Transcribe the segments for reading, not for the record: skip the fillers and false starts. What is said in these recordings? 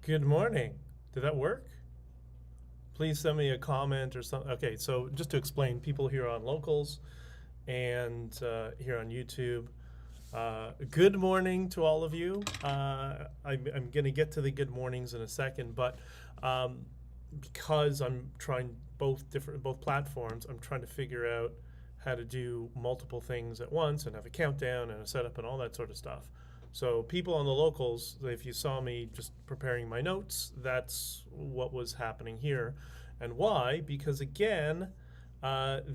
Good morning. Did that work? Please send me a comment or something. Okay, so just to explain, people here on Locals and here on YouTube, good morning to all of you. I'm going to get to the good mornings in a second, but because I'm trying both platforms, I'm trying to figure out how to do multiple things at once and have a countdown and a setup and all that sort of stuff. So people on the Locals, if you saw me just preparing my notes, that's what was happening here. And why? Because again,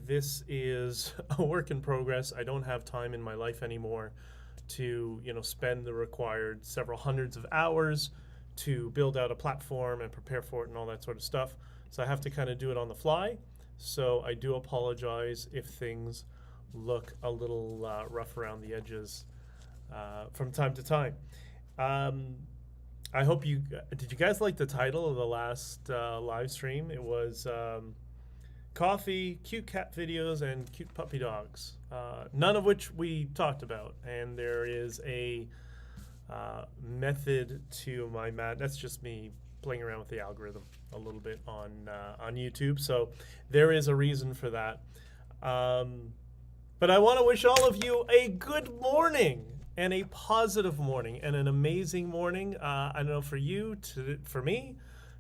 this is a work in progress. I don't have time in my life anymore to spend the required several hundreds of hours to build out a platform and prepare for it and all that sort of stuff. So I have to kind of do it on the fly. So I do apologize if things look a little rough around the edges from time to time. I hope did you guys like the title of the last live stream? It was coffee, cute cat videos, and cute puppy dogs. None of which we talked about. And there is a method to my that's just me playing around with the algorithm a little bit on YouTube. So there is a reason for that. But I want to wish all of you a good morning and a positive morning and an amazing morning. I don't know for you, for me,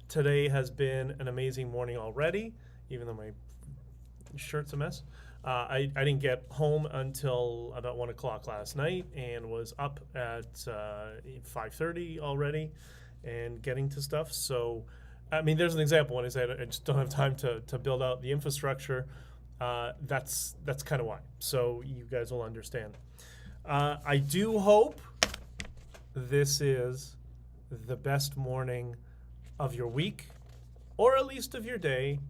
today has been an amazing morning already, even though my shirt's a mess. I didn't get home until about 1 o'clock last night and was up at 5:30 already and getting to stuff. So, I mean, there's an example when I said I just don't have time to build out the infrastructure. That's kind of why. So you guys will understand. I do hope this is the best morning of your week, or at least of your day,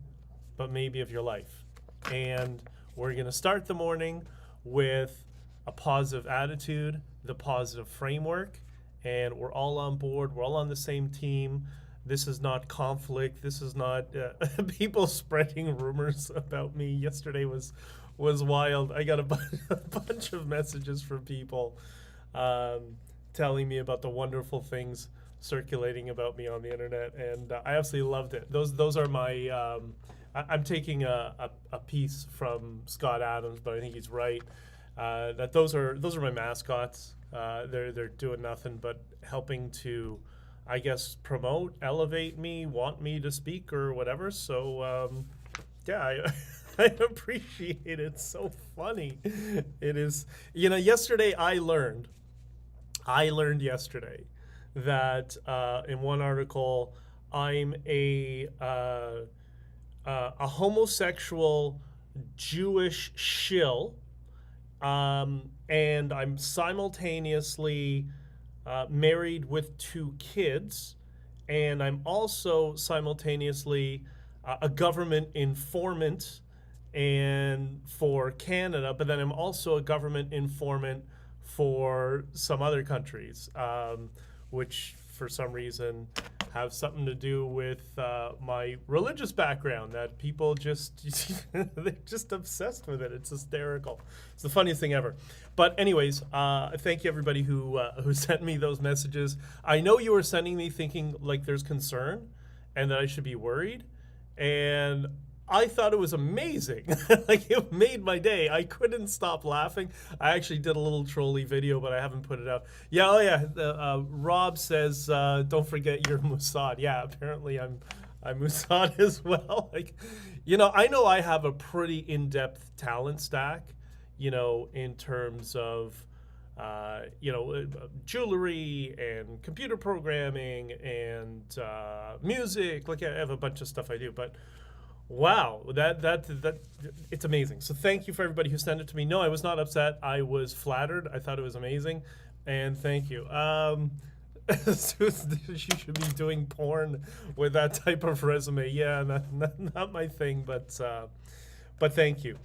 but maybe of your life. And we're going to start the morning with a positive attitude, the positive framework, and we're all on board. We're all on the same team. This is not conflict. This is not people spreading rumors about me. Yesterday was wild. I got a bunch of messages from people telling me about the wonderful things circulating about me on the internet, and I absolutely loved it. Those are my. I'm taking a piece from Scott Adams, but I think he's right. That those are my mascots. They're doing nothing but helping to, I guess, promote, elevate me, want me to speak or whatever. So yeah, I appreciate it. It's so funny. It is. Yesterday I learned yesterday that in one article I'm a homosexual Jewish shill, and I'm simultaneously married with 2 kids, and I'm also simultaneously a government informant and for Canada, but then I'm also a government informant for some other countries, which for some reason have something to do with my religious background, that people they're just obsessed with it. It's hysterical. It's the funniest thing ever. But anyways, thank you everybody who sent me those messages. I know you were sending me thinking like there's concern and that I should be worried, and I thought it was amazing. Like, it made my day. I couldn't stop laughing. I actually did a little trolly video, but I haven't put it out. Yeah, oh yeah. Rob says, don't forget you're Mossad. Yeah, apparently I'm Mossad as well. Like, I know I have a pretty in-depth talent stack, in terms of, jewelry and computer programming and music. Like, I have a bunch of stuff I do, but wow, that it's amazing. So thank you for everybody who sent it to me. No, I was not upset. I was flattered. I thought it was amazing, and thank you. She should be doing porn with that type of resume. Yeah, not my thing, but thank you.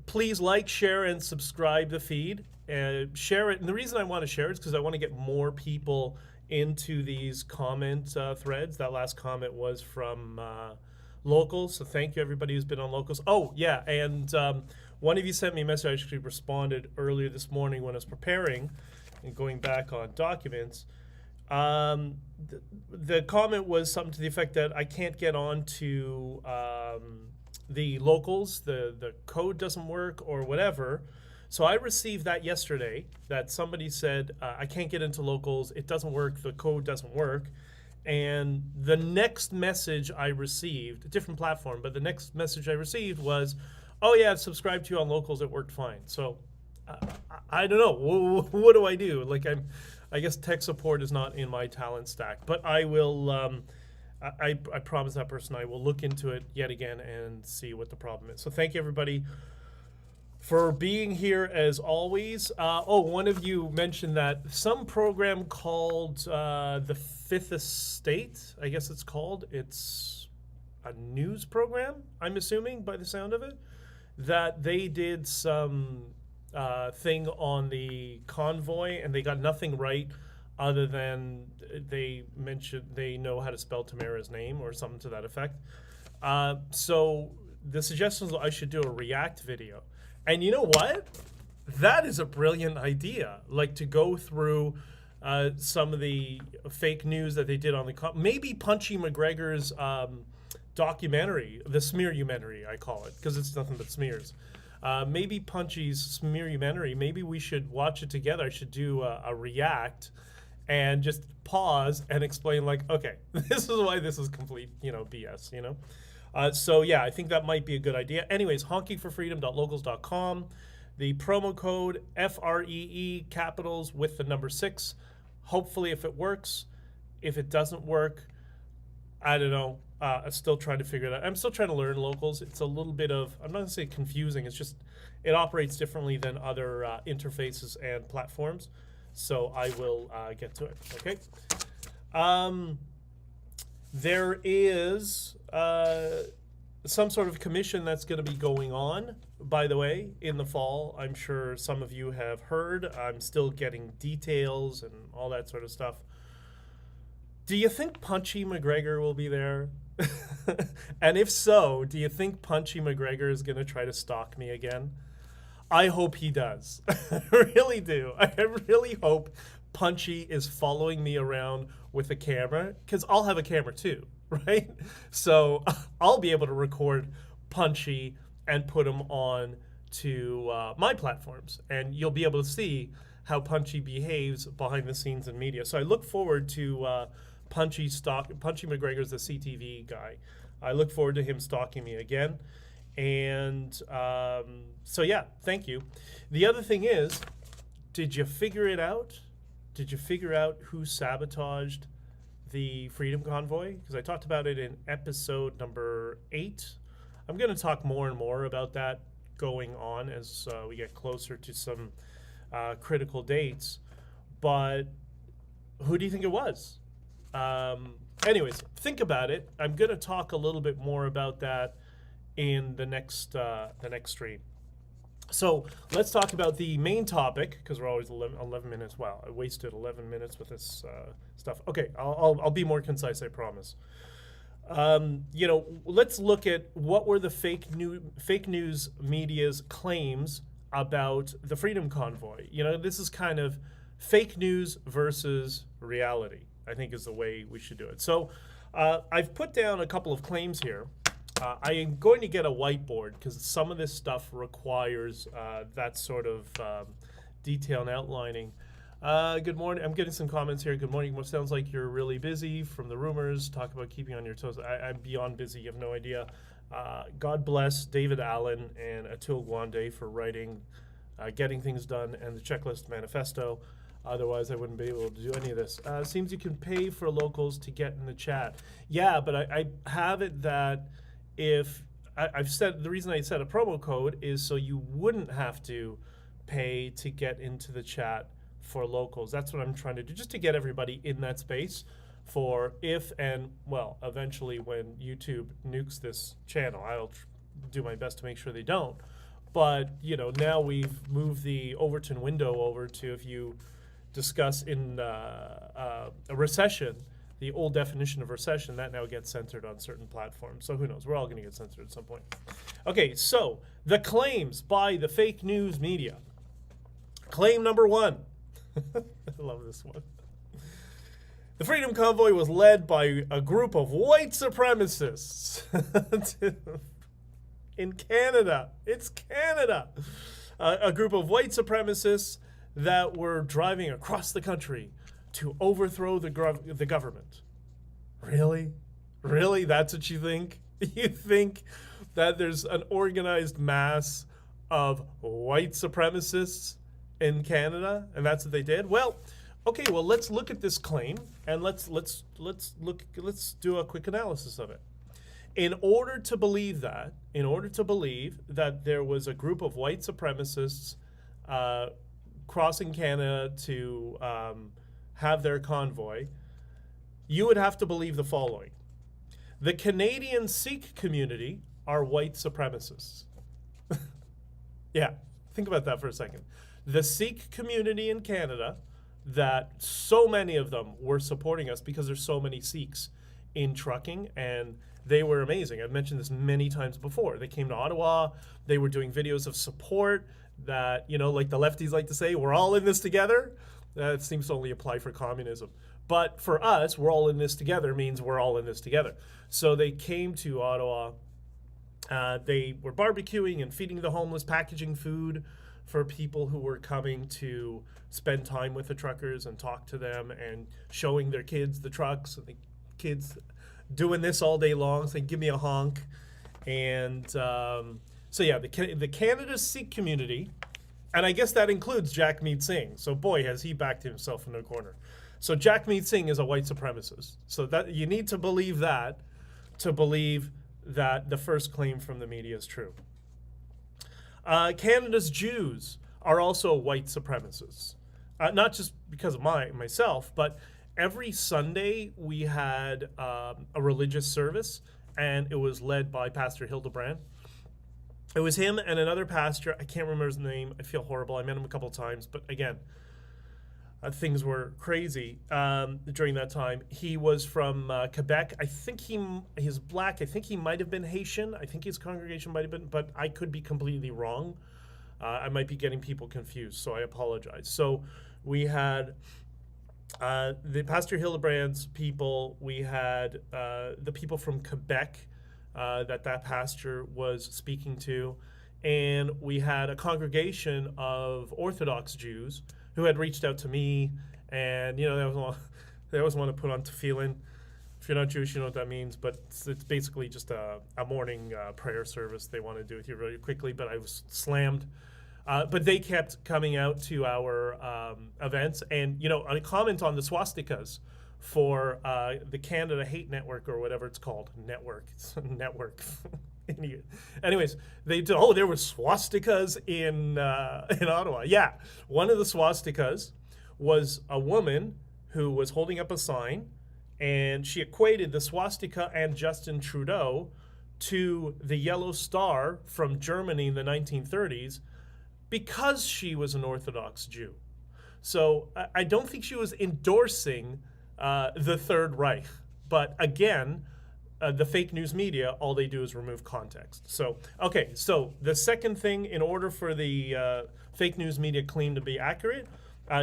Please like, share, and subscribe the feed. Share it, and the reason I want to share it is because I want to get more people into these comment threads. That last comment was from Locals, so thank you everybody who's been on Locals. Oh yeah, and one of you sent me a message. I actually responded earlier this morning when I was preparing and going back on documents. The comment was something to the effect that I can't get on to the locals, the code doesn't work or whatever. So I received that yesterday, that somebody said, I can't get into locals, it doesn't work, the code doesn't work. And the next message I received, a different platform, but the next message I received was, oh yeah, I've subscribed to you on locals, it worked fine. So I don't know, what do I do? Like, I guess tech support is not in my talent stack, but I will, I promise that person I will look into it yet again and see what the problem is. So thank you, everybody, for being here as always. One of you mentioned that some program called the Fifth Estate, I guess it's called. It's a news program, I'm assuming, by the sound of it, that they did some thing on the Convoy, and they got nothing right other than they mentioned they know how to spell Tamara's name or something to that effect. So the suggestion was I should do a React video. And you know what? That is a brilliant idea. Like, to go through some of the fake news that they did on the maybe Punchy McGregor's documentary, the Smear-umentary, I call it, because it's nothing but smears. Maybe Punchy's Smear-umentary, maybe we should watch it together. I should do a React and just pause and explain, like, okay, this is why this is complete, BS, So yeah, I think that might be a good idea. Anyways, honkingforfreedom.locals.com. The promo code FREE capitals with the number 6. Hopefully, if it works. If it doesn't work, I don't know. I'm still trying to figure it out. I'm still trying to learn locals. It's a little bit of, I'm not going to say confusing. It's just, it operates differently than other interfaces and platforms. So I will get to it. Okay. There is some sort of commission that's going to be going on, by the way, in the fall. I'm sure some of you have heard. I'm still getting details and all that sort of stuff. Do you think Punchy McGregor will be there? And if so, do you think Punchy McGregor is going to try to stalk me again? I hope he does. I really do. I really hope Punchy is following me around with a camera, because I'll have a camera too, right? So I'll be able to record Punchy and put him on to my platforms, and you'll be able to see how Punchy behaves behind the scenes in media. So I look forward to Punchy McGregor's the CTV guy. I look forward to him stalking me again. And so yeah, thank you. The other thing is, did you figure it out? Did you figure out who sabotaged the Freedom Convoy? Because I talked about it in episode number 8. I'm going to talk more and more about that going on as we get closer to some critical dates. But who do you think it was? Anyways, think about it. I'm going to talk a little bit more about that in the next stream. So let's talk about the main topic, because we're always 11 minutes. Wow, I wasted 11 minutes with this stuff. Okay, I'll be more concise, I promise. Let's look at what were the fake news media's claims about the Freedom Convoy. This is kind of fake news versus reality, I think, is the way we should do it. So I've put down a couple of claims here. I am going to get a whiteboard because some of this stuff requires that sort of detail and outlining. Good morning. I'm getting some comments here. Good morning. What sounds like you're really busy from the rumors. Talk about keeping on your toes. I'm beyond busy. You have no idea. God bless David Allen and Atul Gawande for writing Getting Things Done and the Checklist Manifesto. Otherwise, I wouldn't be able to do any of this. Seems you can pay for locals to get in the chat. Yeah, but I have it that if I've said the reason I set a promo code is so you wouldn't have to pay to get into the chat for locals. That's what I'm trying to do, just to get everybody in that space for eventually when YouTube nukes this channel. I'll do my best to make sure they don't. But, now we've moved the Overton window over to, if you discuss in a recession, the old definition of recession, that now gets censored on certain platforms. So who knows? We're all going to get censored at some point. Okay, so the claims by the fake news media. Claim number 1. I love this one. The Freedom Convoy was led by a group of white supremacists in Canada. It's Canada. A group of white supremacists that were driving across the country to overthrow the government. Really? Really? That's what you think? You think that there's an organized mass of white supremacists in Canada, and that's what they did? Well, okay, well, let's look at this claim, and let's do a quick analysis of it. In order to believe that there was a group of white supremacists crossing Canada to have their convoy, you would have to believe the following. The Canadian Sikh community are white supremacists. Yeah, think about that for a second. The Sikh community in Canada, that so many of them were supporting us because there's so many Sikhs in trucking, and they were amazing. I've mentioned this many times before. They came to Ottawa. They were doing videos of support that, you know, like the lefties like to say, we're all in this together. That seems to only apply for communism. But for us, we're all in this together means we're all in this together. So they came to Ottawa. They were barbecuing and feeding the homeless, packaging food for people who were coming to spend time with the truckers and talk to them, and showing their kids the trucks, and the kids doing this all day long, saying, give me a honk. And so yeah, the Canada Sikh community, and I guess that includes Jagmeet Singh. So boy, has he backed himself in a corner. So Jagmeet Singh is a white supremacist. So that you need to believe that to believe that the first claim from the media is true. Canada's Jews are also white supremacists. Not just because of myself, but every Sunday we had a religious service, and it was led by Pastor Hildebrand. It was him and another pastor. I can't remember his name. I feel horrible. I met him a couple of times, but again, things were crazy during that time. He was from Quebec. I think he's black. I think he might have been Haitian. I think his congregation might have been, but I could be completely wrong. I might be getting people confused, so I apologize. So we had the Pastor Hildebrand's people. We had the people from Quebec that pastor was speaking to. And we had a congregation of Orthodox Jews who had reached out to me, and they always want to put on tefillin. If you're not Jewish, you know what that means, but it's basically just a morning prayer service they want to do with you really quickly, but I was slammed. But they kept coming out to our events, and a comment on the swastikas for the Canada Hate Network, or whatever it's called. Network. Idiot. Anyways, there were swastikas in Ottawa. Yeah, one of the swastikas was a woman who was holding up a sign, and she equated the swastika and Justin Trudeau to the yellow star from Germany in the 1930s because she was an Orthodox Jew. So I don't think she was endorsing the Third Reich. But again, the fake news media, all they do is remove context. So, okay, so the second thing, in order for the fake news media claim to be accurate,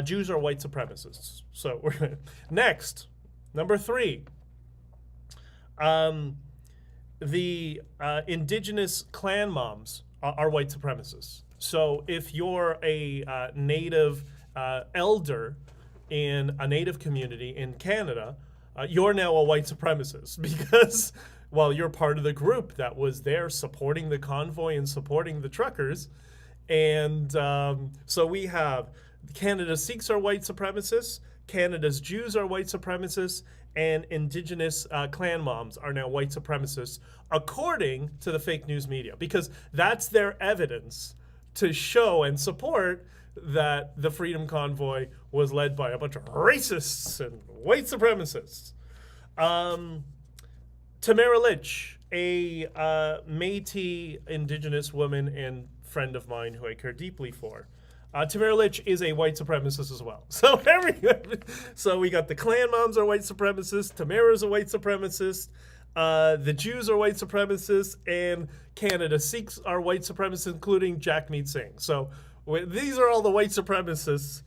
Jews are white supremacists. So, we're next, number 3. The indigenous clan moms are white supremacists. So, if you're a native elder in a native community in Canada, you're now a white supremacist because, well, you're part of the group that was there supporting the convoy and supporting the truckers. And so we have Canada's Sikhs are white supremacists, Canada's Jews are white supremacists, and indigenous clan moms are now white supremacists, according to the fake news media, because that's their evidence to show and support that the Freedom Convoy was led by a bunch of racists and white supremacists. Tamara Litch, a Métis indigenous woman and friend of mine who I care deeply for. Tamara Litch is a white supremacist as well. So we got the clan moms are white supremacists, Tamara's a white supremacist, the Jews are white supremacists, and Canada Sikhs are white supremacists, including Jagmeet Singh. So these are all the white supremacists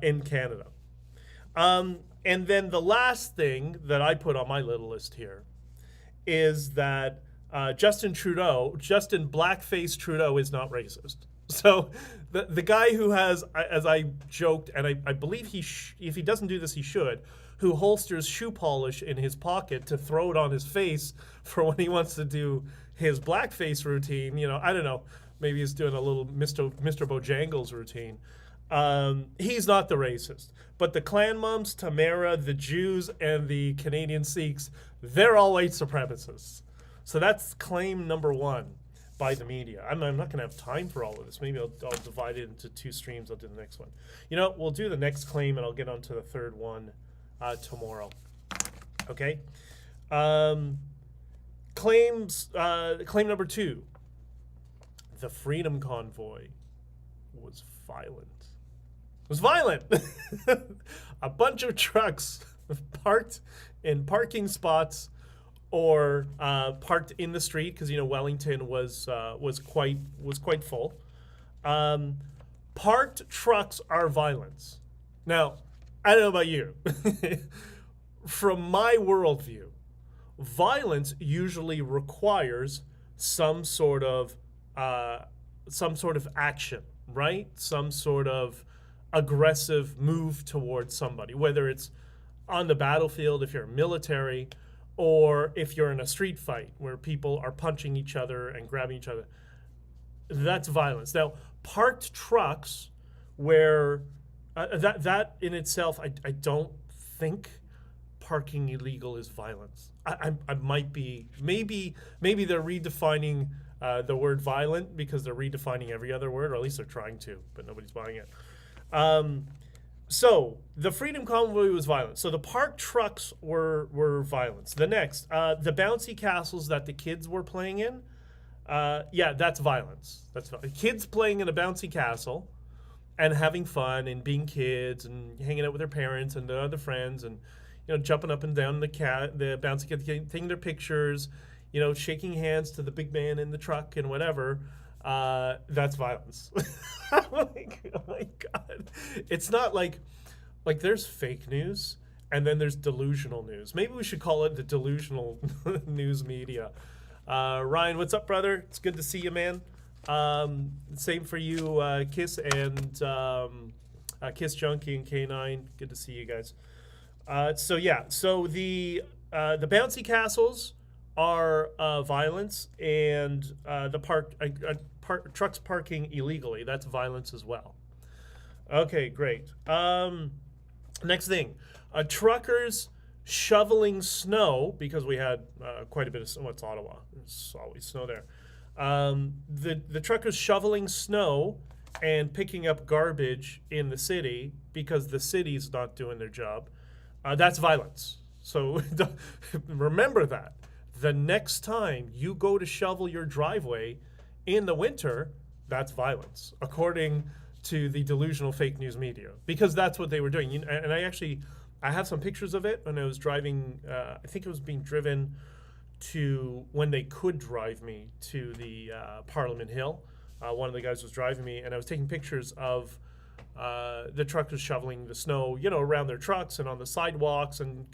in Canada. And then the last thing that I put on my little list here is that Justin Blackface Trudeau is not racist. So the guy who has, as I joked, and I believe if he doesn't do this, he should, who holsters shoe polish in his pocket to throw it on his face for when he wants to do his blackface routine. You know, I don't know, maybe he's doing a little Mr. Bojangles routine. He's not the racist. But the Clan Mums, Tamara, the Jews, and the Canadian Sikhs, they're all white supremacists. So that's claim number one by the media. I'm not going to have time for all of this. Maybe I'll divide it into 2 streams. I'll do the next one. You know, we'll do the next claim, and I'll get on to the third one tomorrow. Okay? Claim number 2. The Freedom Convoy was violent. It was violent. A bunch of trucks parked in parking spots or parked in the street, because, you know, Wellington was quite full. Parked trucks are violence. Now, I don't know about you. From my worldview, violence usually requires some sort of action, right? Some sort of aggressive move towards somebody, whether it's on the battlefield if you're military, or if you're in a street fight where people are punching each other and grabbing each other. That's violence. Now, parked trucks, where that in itself, I don't think parking illegal is violence. I might be, maybe they're redefining the word violent because they're redefining every other word, or at least they're trying to, but nobody's buying it. So the Freedom Convoy was violent. So the parked trucks were violence. The next, the bouncy castles that the kids were playing in, yeah, that's violence. That's kids playing in a bouncy castle and having fun and being kids and hanging out with their parents and their other friends, and, you know, jumping up and down the bouncy castle, taking their pictures, you know, shaking hands to the big man in the truck and whatever. That's violence. Oh my God. It's not like there's fake news and then there's delusional news. Maybe we should call it the delusional news media. Ryan, what's up, brother? It's good to see you, man. Same for you, Kiss and Kiss Junkie and K9. Good to see you guys. So yeah, so the bouncy castles are violence, and the trucks parking illegally, that's violence as well. Okay, great. Next thing, truckers shoveling snow, because we had quite a bit of snow. It's Ottawa, there's always snow there. The truckers shoveling snow and picking up garbage in the city because the city's not doing their job, that's violence. So remember that. The next time you go to shovel your driveway in the winter, that's violence, according to the delusional fake news media, because that's what they were doing. And I have some pictures of it when I was driving. I think it was being driven to when they could drive me to the Parliament Hill. One of the guys was driving me, and I was taking pictures of the truckers shoveling the snow, you know, around their trucks and on the sidewalks. And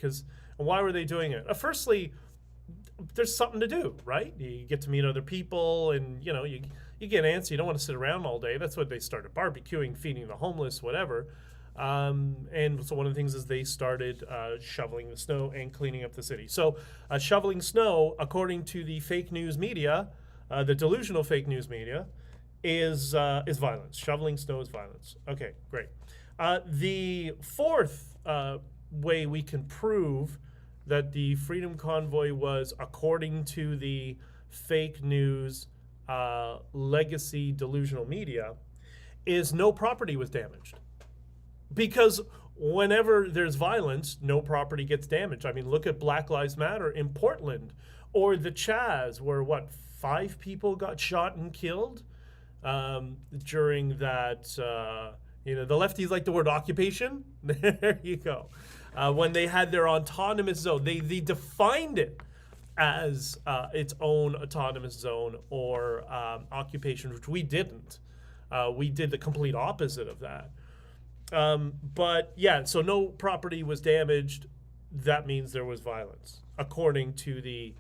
why were they doing it? Firstly, there's something to do, right? You get to meet other people, and, you know, you get antsy. You don't want to sit around all day. That's what they started barbecuing, feeding the homeless, whatever. And so one of the things is they started shoveling the snow and cleaning up the city. So shoveling snow, according to the fake news media, the delusional fake news media, is violence. Shoveling snow is violence. Okay, great. The fourth way we can prove that the Freedom Convoy was, according to the fake news legacy delusional media, is no property was damaged. Because whenever there's violence, no property gets damaged. I mean, look at Black Lives Matter in Portland, or the Chaz, where 5 people got shot and killed during that. The lefties like the word occupation. There you go. When they had their autonomous zone, they defined it as its own autonomous zone or occupation, which we didn't. We did the complete opposite of that. But yeah, so no property was damaged. That means there was violence, according to the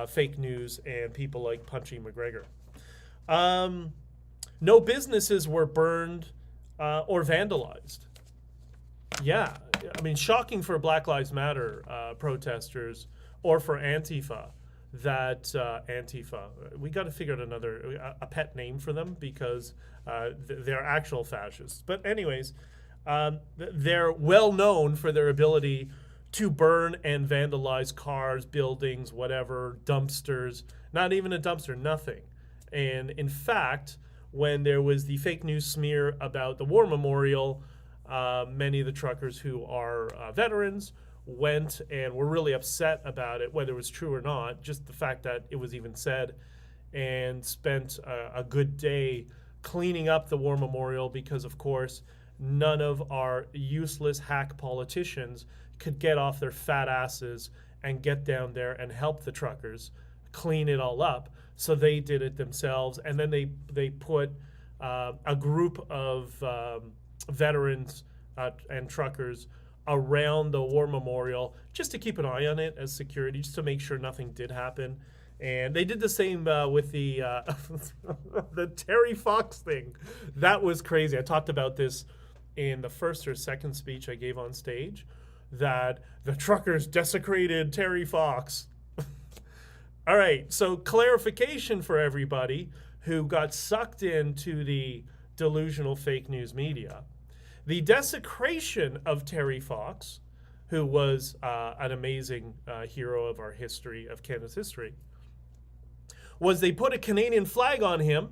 fake news and people like Punchy McGregor. No businesses were burned or vandalized. Yeah, I mean, shocking for Black Lives Matter protesters or for Antifa. That Antifa, we got to figure out a pet name for them because they're actual fascists. But anyways, they're well known for their ability to burn and vandalize cars, buildings, whatever, dumpsters, not even a dumpster, nothing. And in fact, when there was the fake news smear about the war memorial, many of the truckers who are veterans went and were really upset about it, whether it was true or not, just the fact that it was even said, and spent a good day cleaning up the war memorial because, of course, none of our useless hack politicians could get off their fat asses and get down there and help the truckers clean it all up. So they did it themselves, and then they put a group of veterans and truckers around the war memorial just to keep an eye on it as security, just to make sure nothing did happen. And they did the same with the the Terry Fox thing. That was crazy. I talked about this in the first or second speech I gave on stage, that the truckers desecrated Terry Fox. All right, so clarification for everybody who got sucked into the delusional fake news media. The desecration of Terry Fox, who was an amazing hero of our history, of Canada's history, was they put a Canadian flag on him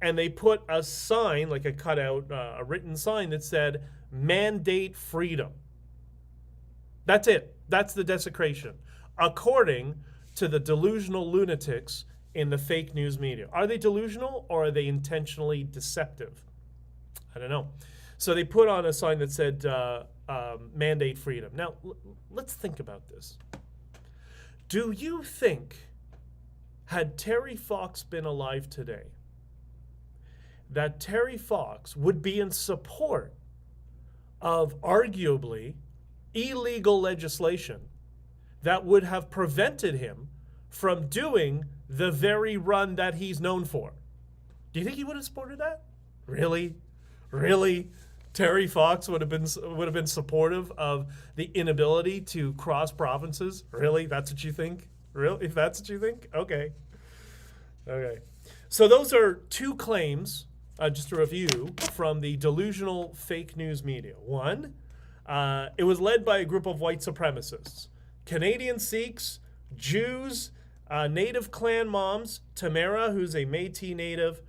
and they put a sign, like a cutout, a written sign that said, "Mandate freedom." That's it. That's the desecration, according to the delusional lunatics in the fake news media. Are they delusional or are they intentionally deceptive? I don't know. So they put on a sign that said, "Mandate freedom." Now, let's think about this. Do you think, had Terry Fox been alive today, that Terry Fox would be in support of arguably illegal legislation that would have prevented him from doing the very run that he's known for? Do you think he would have supported that? Really? Really? Terry Fox would have been supportive of the inability to cross provinces? Really? That's what you think? Really? If that's what you think? Okay. Okay. So those are two claims, just to review, from the delusional fake news media. One, it was led by a group of white supremacists. Canadian Sikhs, Jews, Native clan moms, Tamara, who's a Métis Native,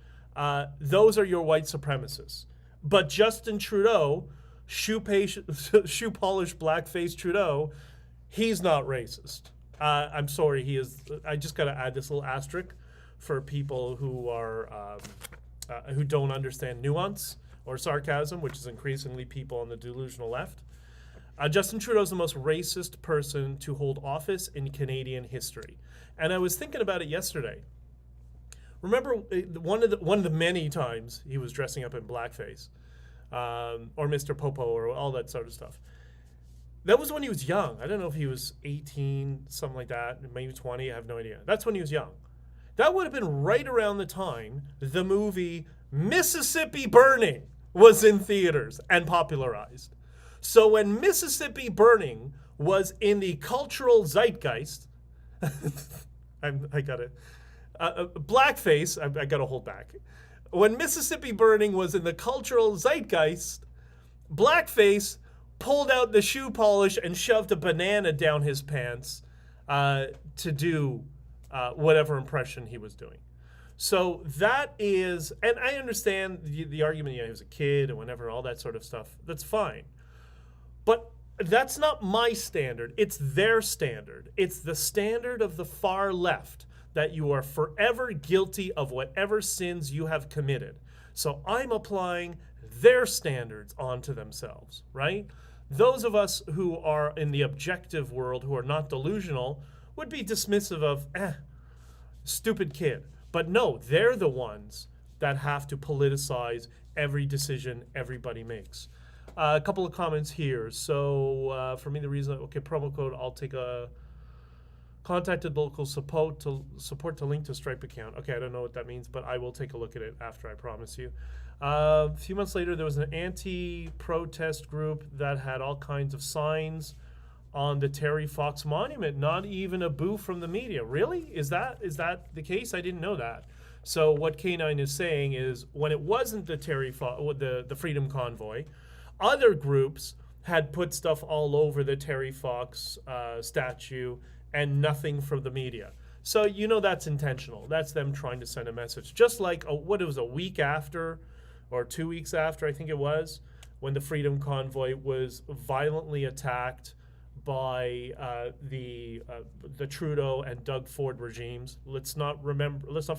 those are your white supremacists. But Justin Trudeau, shoe polished blackface Trudeau, he's not racist. I'm sorry, he is. I just got to add this little asterisk for people who are who don't understand nuance or sarcasm, which is increasingly people on the delusional left. Justin Trudeau is the most racist person to hold office in Canadian history. And I was thinking about it yesterday. Remember one of the many times he was dressing up in blackface, or Mr. Popo, or all that sort of stuff. That was when he was young. I don't know if he was 18, something like that, maybe 20, I have no idea. That's when he was young. That would have been right around the time the movie Mississippi Burning was in theaters and popularized. So when Mississippi Burning was in the cultural zeitgeist, I got it. Blackface, I got to hold back. When Mississippi Burning was in the cultural zeitgeist, blackface pulled out the shoe polish and shoved a banana down his pants to do whatever impression he was doing. So that is, and I understand the argument, he was a kid and whenever, all that sort of stuff. That's fine. But that's not my standard. It's their standard. It's the standard of the far left, that you are forever guilty of whatever sins you have committed. So I'm applying their standards onto themselves, right? Those of us who are in the objective world, who are not delusional, would be dismissive of, stupid kid. But no, they're the ones that have to politicize every decision everybody makes. A couple of comments here. So for me, the reason, okay, promo code, I'll take a contacted local support to link to Stripe account. Okay, I don't know what that means, but I will take a look at it after, I promise you. A few months later, there was an anti-protest group that had all kinds of signs on the Terry Fox monument, not even a boo from the media. Really? Is that the case? I didn't know that. So what K9 is saying is, when it wasn't the the Freedom Convoy, other groups had put stuff all over the Terry Fox statue and nothing from the media. So you know that's intentional. That's them trying to send a message. Just like, what it was, a week after or 2 weeks after, I think it was, when the Freedom Convoy was violently attacked by the Trudeau and Doug Ford regimes. Let's not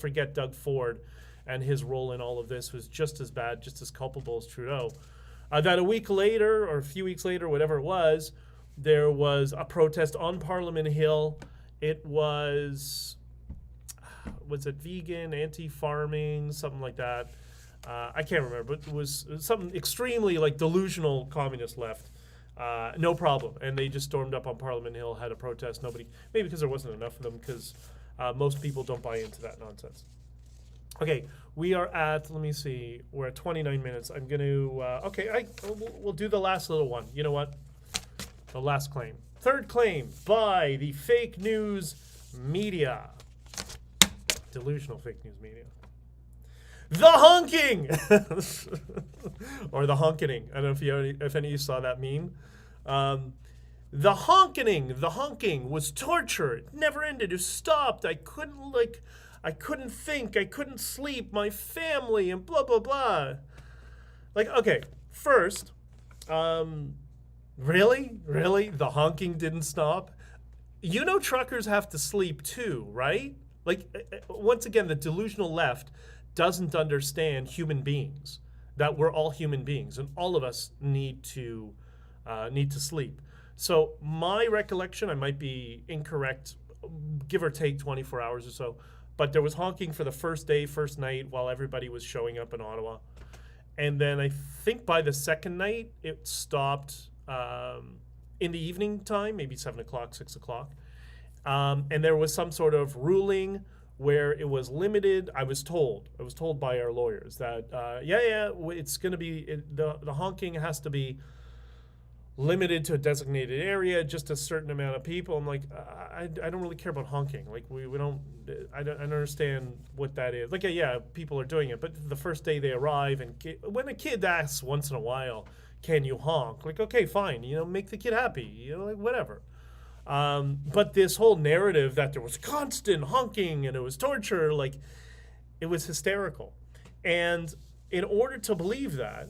forget Doug Ford, and his role in all of this was just as bad, just as culpable as Trudeau. That a week later, or a few weeks later, whatever it was, there was a protest on Parliament Hill. It was it vegan, anti-farming, something like that? I can't remember, but it was something extremely like delusional communist left. No problem. And they just stormed up on Parliament Hill, had a protest. Maybe because there wasn't enough of them, because most people don't buy into that nonsense. Okay, we are at, let me see, we're at 29 minutes. I'm going to, we'll do the last little one. You know what? The last claim. Third claim by the fake news media. Delusional fake news media. The honking! Or the honkening. I don't know if any of you saw that meme. The honking was torture. It never ended. It stopped. I couldn't think. I couldn't sleep. My family and blah, blah, blah. Like, okay, first, really? The honking didn't stop? You know truckers have to sleep too, right? Like, once again, the delusional left doesn't understand human beings, that we're all human beings, and all of us need to sleep. So my recollection, I might be incorrect, give or take 24 hours or so, but there was honking for the first day, first night, while everybody was showing up in Ottawa. And then I think by the second night, it stopped in the evening time, maybe 7 o'clock, 6 o'clock. And there was some sort of ruling where it was limited. I was told by our lawyers that, it's going to be, the honking has to be limited to a designated area, just a certain amount of people. I'm like, I don't really care about honking. Like, I don't understand what that is. Like, yeah, people are doing it, but the first day they arrive, and when a kid asks once in a while, can you honk? Like, okay, fine, make the kid happy, like, whatever. But this whole narrative that there was constant honking and it was torture, like, it was hysterical. And in order to believe that,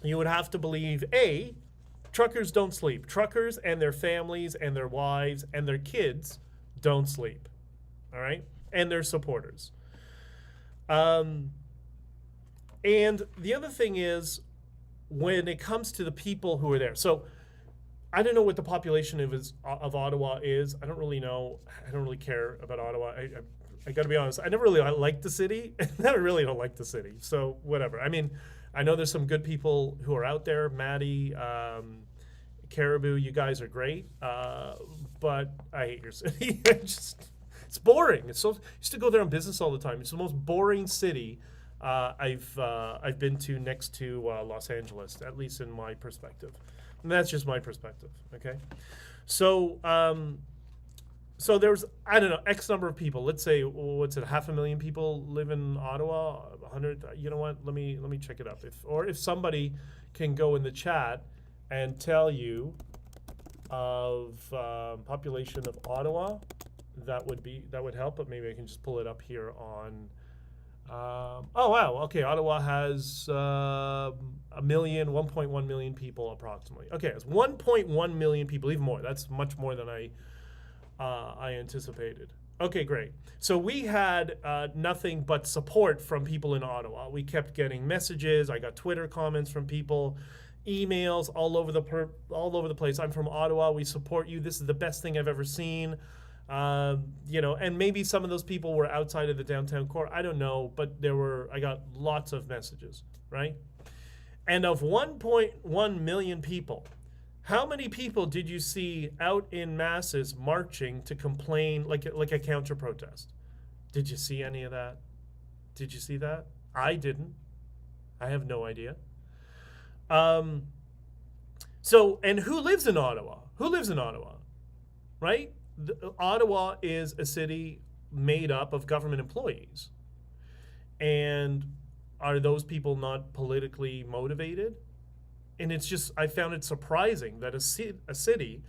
you would have to believe, A, truckers don't sleep. Truckers and their families and their wives and their kids don't sleep, all right? And their supporters. And the other thing is, when it comes to the people who are there, so I don't know what the population of Ottawa is. I don't really know. I don't really care about Ottawa. I got to be honest. I never really liked the city, and I really don't like the city. So whatever. I mean, I know there's some good people who are out there. Maddie, Caribou, you guys are great. But I hate your city. It's boring. It's so, I used to go there on business all the time. It's the most boring city I've been to, next to Los Angeles, at least in my perspective. And that's just my perspective, okay? So so there's, I don't know, X number of people. Let's say, what's it, 500,000 people live in Ottawa, 100, you know what, let me check it up. If somebody can go in the chat and tell you of population of Ottawa, that would help, but maybe I can just pull it up here on, oh wow, okay, Ottawa has 1.1 million people approximately. Okay, it's 1.1 million people, even more. That's much more than I anticipated. Okay, great. So we had nothing but support from people in Ottawa. We kept getting messages. I got Twitter comments from people, emails all over the place. I'm from Ottawa. We support you. This is the best thing I've ever seen. And maybe some of those people were outside of the downtown core. I don't know, but I got lots of messages, right? And of 1.1 million people, how many people did you see out in masses marching to complain like a counter protest? Did you see any of that? Did you see that? I didn't. I have no idea. So, and who lives in Ottawa? Who lives in Ottawa? Right? Ottawa is a city made up of government employees. And are those people not politically motivated? And it's just, I found it surprising that a city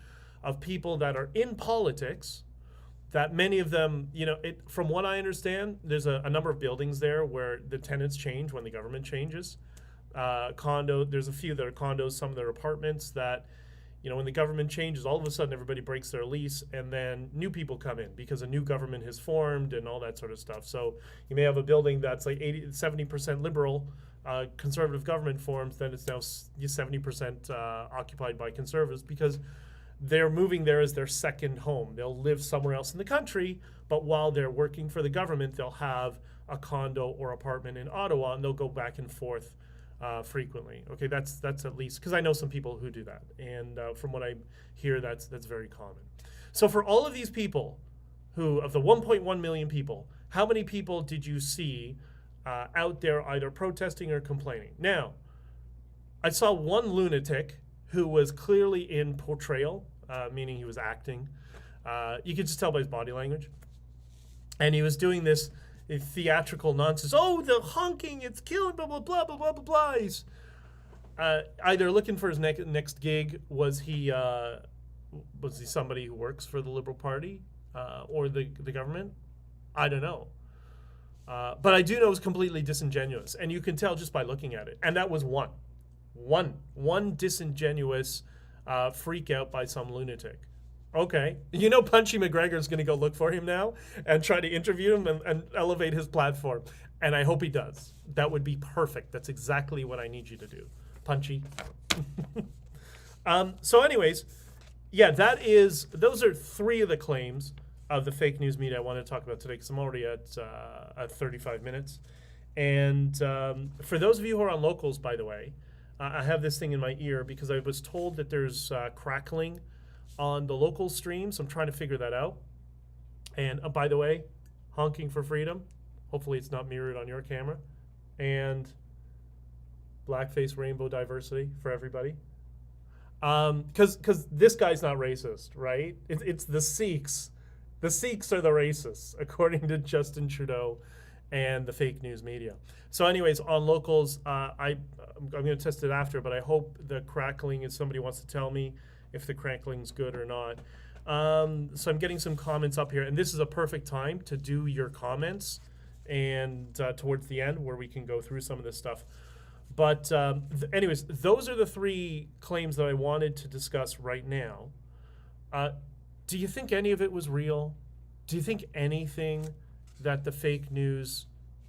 of people that are in politics, that many of them, you know, from what I understand, there's a number of buildings there where the tenants change when the government changes. There's a few that are condos, some that are apartments that, you know, when the government changes, all of a sudden everybody breaks their lease and then new people come in because a new government has formed and all that sort of stuff. So you may have a building that's like 70% liberal, conservative government forms, then it's now 70% occupied by conservatives because they're moving there as their second home. They'll live somewhere else in the country, but while they're working for the government, they'll have a condo or apartment in Ottawa and they'll go back and forth frequently. Okay, that's at least, because I know some people who do that, and from what I hear, that's very common. So for all of these people, of the 1.1 million people, how many people did you see out there either protesting or complaining? Now, I saw one lunatic who was clearly in portrayal, meaning he was acting. You could just tell by his body language, and he was doing this theatrical nonsense. Oh, the honking, it's killing, blah, blah, blah, blah, blah, blah, blah. He's either looking for his next gig. Was he somebody who works for the Liberal Party or the government? I don't know. But I do know it's completely disingenuous. And you can tell just by looking at it. And that was one disingenuous freak out by some lunatic. Okay. You know Punchy McGregor's going to go look for him now and try to interview him and elevate his platform. And I hope he does. That would be perfect. That's exactly what I need you to do. Punchy. So anyways, yeah, those are three of the claims of the fake news media I want to talk about today because I'm already at 35 minutes. And for those of you who are on locals, by the way, I have this thing in my ear because I was told that there's crackling on the local stream, so I'm trying to figure that out. And by the way, Honking For Freedom. Hopefully it's not mirrored on your camera. And blackface rainbow diversity for everybody. Because this guy's not racist, right? It's the Sikhs. The Sikhs are the racists, according to Justin Trudeau and the fake news media. So anyways, on locals, I'm going to test it after, but I hope the crackling is, somebody wants to tell me if the crackling's good or not. So I'm getting some comments up here, and this is a perfect time to do your comments and towards the end where we can go through some of this stuff. But anyways, those are the three claims that I wanted to discuss right now. Do you think any of it was real? Do you think anything that the fake news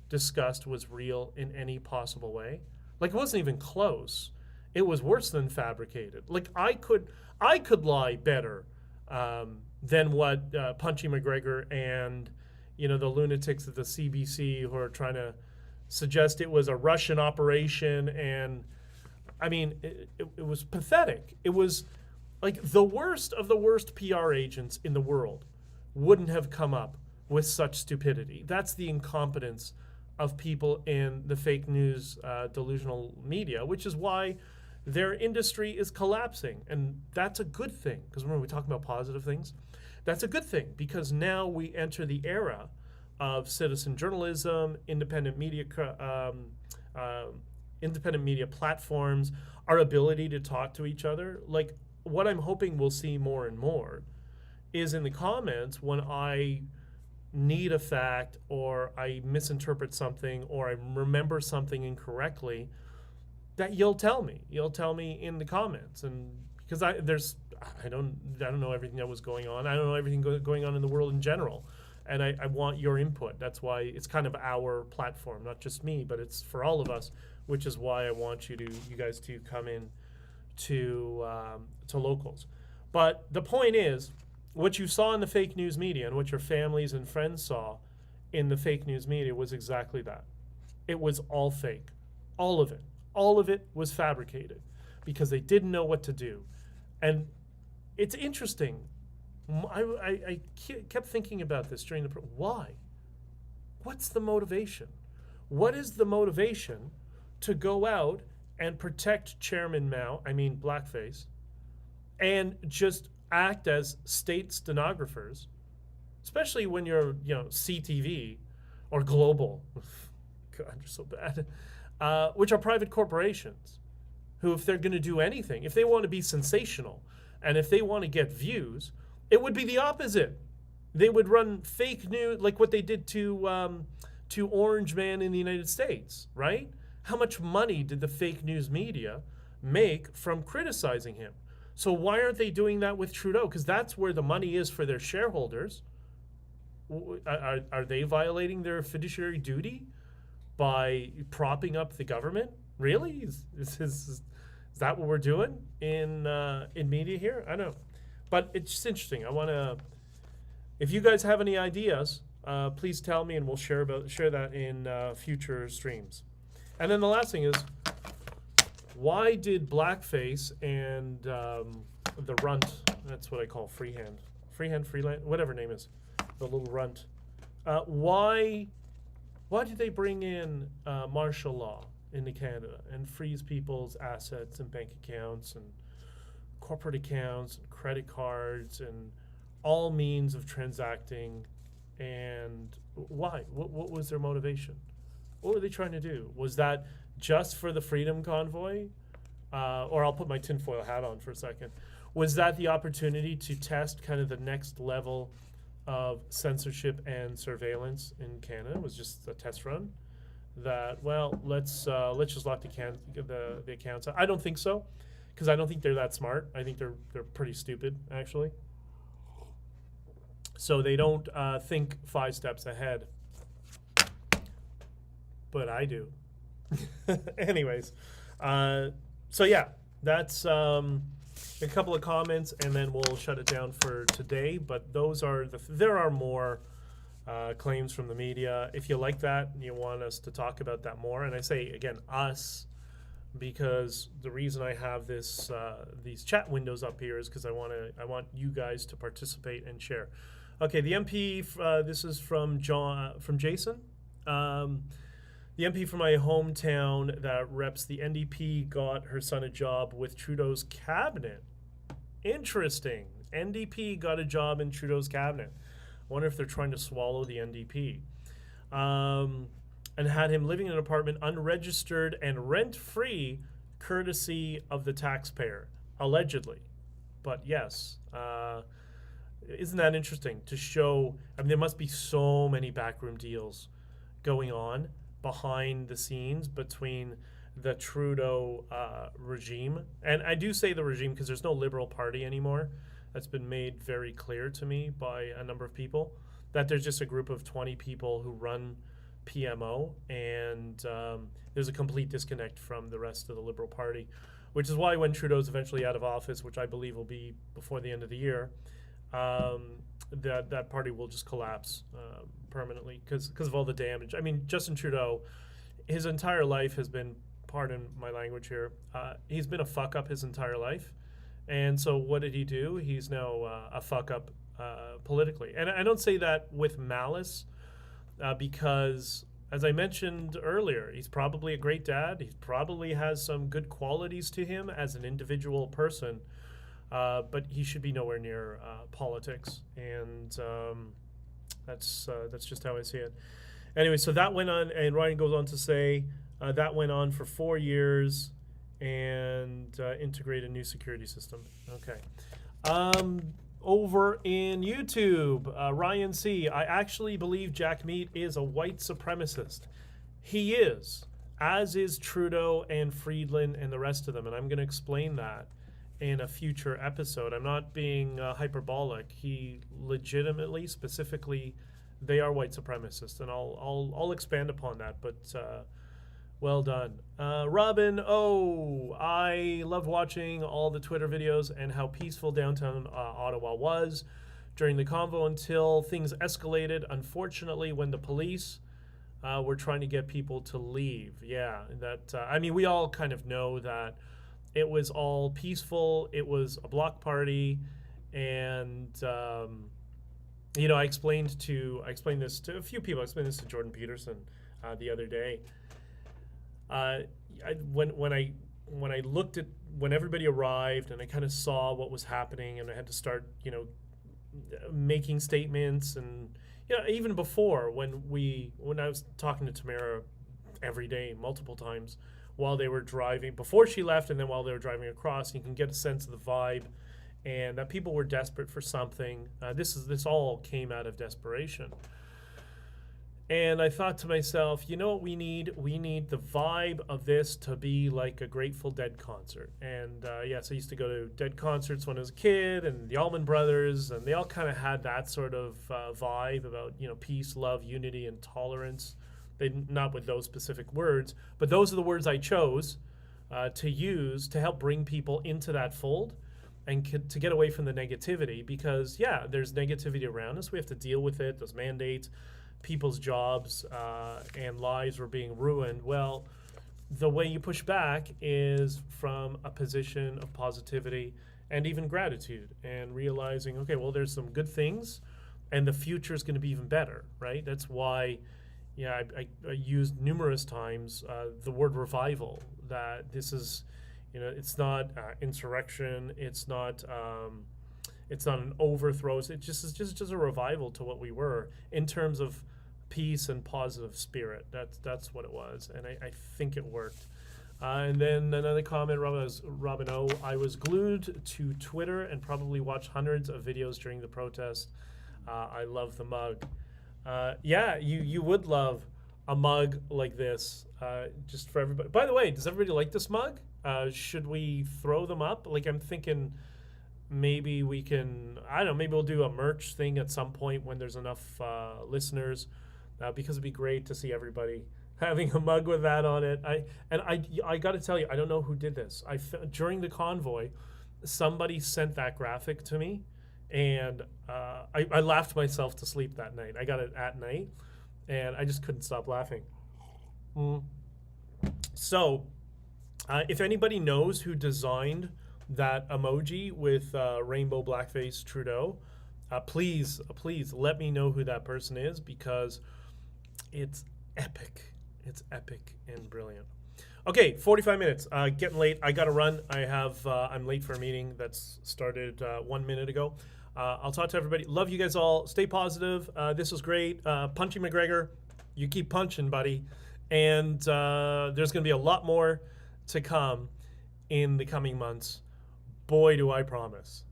discussed was real in any possible way? Like, it wasn't even close. It was worse than fabricated. Like, I could lie better than what Punchy McGregor and, you know, the lunatics at the CBC who are trying to suggest it was a Russian operation. And I mean, it was pathetic. It was like the worst of the worst PR agents in the world wouldn't have come up with such stupidity. That's the incompetence of people in the fake news delusional media, which is why their industry is collapsing. And that's a good thing, because remember, we talk about positive things. That's a good thing, because now we enter the era of citizen journalism, independent media platforms, our ability to talk to each other. Like, what I'm hoping we'll see more and more is in the comments when I need a fact or I misinterpret something or I remember something incorrectly, that you'll tell me in the comments. And because I don't know everything that was going on. I don't know everything going on in the world in general. And I want your input. That's why it's kind of our platform, not just me, but it's for all of us, which is why I want you guys to come in to locals. But the point is, what you saw in the fake news media and what your families and friends saw in the fake news media was exactly that. It was all fake. All of it. All of it was fabricated because they didn't know what to do. And it's interesting. I kept thinking about this during why? What's the motivation? What is the motivation to go out and protect Chairman Mao, blackface, and just act as state stenographers, especially when you're, CTV or Global, God, you're so bad, which are private corporations who, if they're going to do anything, if they want to be sensational and if they want to get views, it would be the opposite. They would run fake news, like what they did to Orange Man in the United States, right? How much money did the fake news media make from criticizing him? So why aren't they doing that with Trudeau? Because that's where the money is for their shareholders. Are they violating their fiduciary duty by propping up the government? Really? Is that what we're doing in media here? I don't know. But it's just interesting. I want to, if you guys have any ideas, please tell me and we'll share that in future streams. And then the last thing is, why did blackface and the runt, that's what I call freehand, whatever name is, the little runt, why did they bring in martial law into Canada and freeze people's assets and bank accounts and corporate accounts and credit cards and all means of transacting? And why? What was their motivation? What were they trying to do? Was that just for the Freedom Convoy? Or I'll put my tinfoil hat on for a second. Was that the opportunity to test kind of the next level of censorship and surveillance in Canada? It was just a test run that, well, let's just lock the accounts. I don't think so, because I don't think they're that smart. I think they're pretty stupid, actually. So they don't think 5 steps ahead. But I do. Anyways, so yeah, that's a couple of comments, and then we'll shut it down for today. But those are there are more claims from the media. If you like that and you want us to talk about that more, and I say again us, because the reason I have this these chat windows up here is because I want you guys to participate and share. Okay, the MP. This is from Jason. The MP from my hometown that reps the NDP got her son a job with Trudeau's cabinet. Interesting. NDP got a job in Trudeau's cabinet. I wonder if they're trying to swallow the NDP. And had him living in an apartment unregistered and rent-free, courtesy of the taxpayer, allegedly. But yes, isn't that interesting to show? There must be so many backroom deals going on behind the scenes between the Trudeau regime. And I do say the regime because there's no Liberal Party anymore. That's been made very clear to me by a number of people, that there's just a group of 20 people who run PMO, and there's a complete disconnect from the rest of the Liberal Party, which is why when Trudeau's eventually out of office, which I believe will be before the end of the year, that party will just collapse permanently because of all the damage. Justin Trudeau, his entire life has been, pardon my language here, he's been a fuck up his entire life. And so what did he do? He's now a fuck up politically. And I don't say that with malice because, as I mentioned earlier, he's probably a great dad. He probably has some good qualities to him as an individual person. But he should be nowhere near politics, and that's just how I see it. Anyway, so that went on, and Ryan goes on to say that went on for 4 years, and integrate a new security system. Okay. Over in YouTube, Ryan C. I actually believe Jack Meat is a white supremacist. He is, as is Trudeau and Friedland and the rest of them, and I'm going to explain that in a future episode. I'm not being hyperbolic. He legitimately, specifically, they are white supremacists, and I'll expand upon that. But well done, Robin. Oh, I loved watching all the Twitter videos and how peaceful downtown Ottawa was during the convo until things escalated. Unfortunately, when the police we're trying to get people to leave. Yeah, that I mean, we all kind of know that it was all peaceful. It was a block party, and you know, I explained this to a few people. I explained this to Jordan Peterson the other day. When I looked at when everybody arrived and I kind of saw what was happening, and I had to start, you know, making statements, and yeah, even before when I was talking to Tamara every day, multiple times while they were driving, before she left, and then while they were driving across, you can get a sense of the vibe, and that people were desperate for something. This all came out of desperation. And I thought to myself, you know what we need? We need the vibe of this to be like a Grateful Dead concert. And yes, I used to go to Dead concerts when I was a kid, and the Allman Brothers, and they all kind of had that sort of vibe about, you know, peace, love, unity, and tolerance. They not with those specific words, but those are the words I chose to use to help bring people into that fold and to get away from the negativity. Because yeah, there's negativity around us. We have to deal with it. Those mandates. People's jobs and lives were being ruined. Well, the way you push back is from a position of positivity and even gratitude, and realizing, okay, well, there's some good things, and the future is going to be even better, right? That's why, yeah, I used numerous times the word revival. That this is, you know, it's not insurrection. It's not an overthrow. It just is just a revival to what we were in terms of peace and positive spirit. That's what it was, and I think it worked. And then another comment, Robin O. I was glued to Twitter and probably watched hundreds of videos during the protest. I love the mug. Yeah, you would love a mug like this, just for everybody. By the way, does everybody like this mug? Should we throw them up? Like, I'm thinking maybe we can, I don't know, maybe we'll do a merch thing at some point when there's enough listeners, because it'd be great to see everybody having a mug with that on it. I got to tell you, I don't know who did this. During the convoy, somebody sent that graphic to me, and I laughed myself to sleep that night. I got it at night, and I just couldn't stop laughing. So, if anybody knows who designed that emoji with rainbow blackface Trudeau, please let me know who that person is, because it's epic. It's epic and brilliant. Okay, 45 minutes. Getting late. I gotta run. I'm late for a meeting that's started 1 minute ago. I'll talk to everybody. Love you guys all. Stay positive. This was great. Punchy McGregor, you keep punching, buddy. And there's gonna be a lot more to come in the coming months. Boy, do I promise.